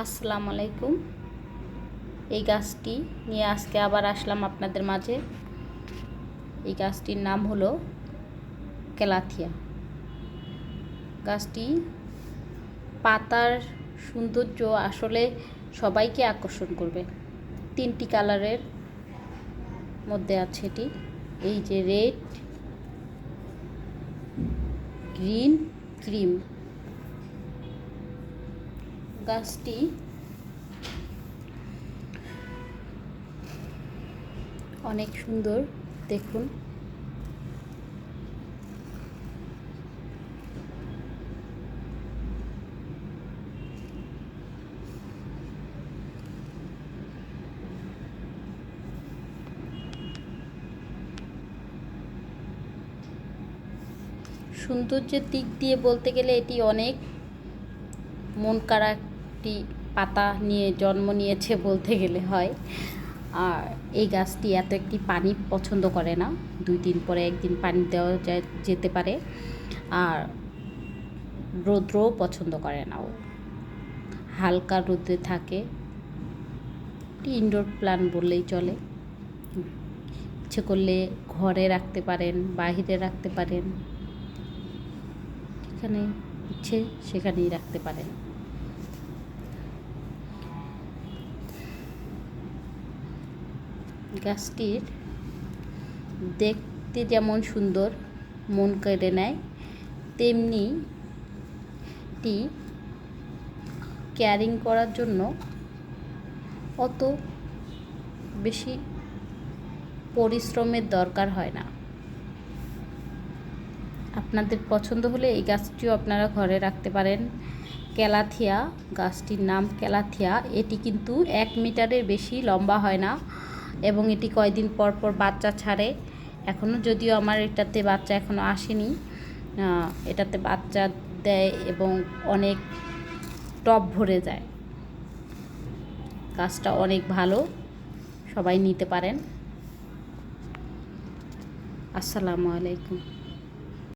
আসসালামু আলাইকুম। এই গাছটি নিয়ে আজকে আবার আসলাম আপনাদের মাঝে। এই গাছটির নাম হলো ক্যালাথিয়া। গাছটি পাতার সৌন্দর্য আসলে সবাইকে আকর্ষণ করবে। 3টি কালারের মধ্যে আছে এটি। এই যে রেড, গ্রিন, ক্রিম। গাছটি অনেক সুন্দর, দেখুন। সৌন্দর্যের দিক দিয়ে বলতে গেলে এটি অনেক মন কাড়া একটি পাতা নিয়ে জন্ম নিয়েছে বলতে গেলে হয়। আর এই গাছটি এত একটি পানি পছন্দ করে না, 2-3 পরে একদিন পানি দেওয়া যেতে পারে। আর রৌদ্রও পছন্দ করে না, ও হালকা রোদে থাকে। এটি ইনডোর প্ল্যান্ট বললেই চলে। ইচ্ছে করলে ঘরে রাখতে পারেন, বাহিরে রাখতে পারেন, যেখানে ইচ্ছে সেখানেই রাখতে পারেন। গাছটির দেখতে যেমন সুন্দর, মন কেড়ে নেয়, তেমনি এটি কেয়ারিং করার জন্য অত বেশি পরিশ্রমের দরকার হয় না। আপনাদের পছন্দ হলে এই গাছটিও আপনারা ঘরে রাখতে পারেন। ক্যালাথিয়া, গাছটির নাম ক্যালাথিয়া। এটি কিন্তু 1 মিটারের বেশি লম্বা হয় না এবং এটি কয়দিন পর পর বাচ্চা ছাড়ে। এখনও যদিও আমার এটাতে বাচ্চা এখনও আসেনি, এটাতে বাচ্চা দেয় এবং অনেক টব ভরে যায়। গাছটা অনেক ভালো, সবাই নিতে পারেন। আসসালামু আলাইকুম।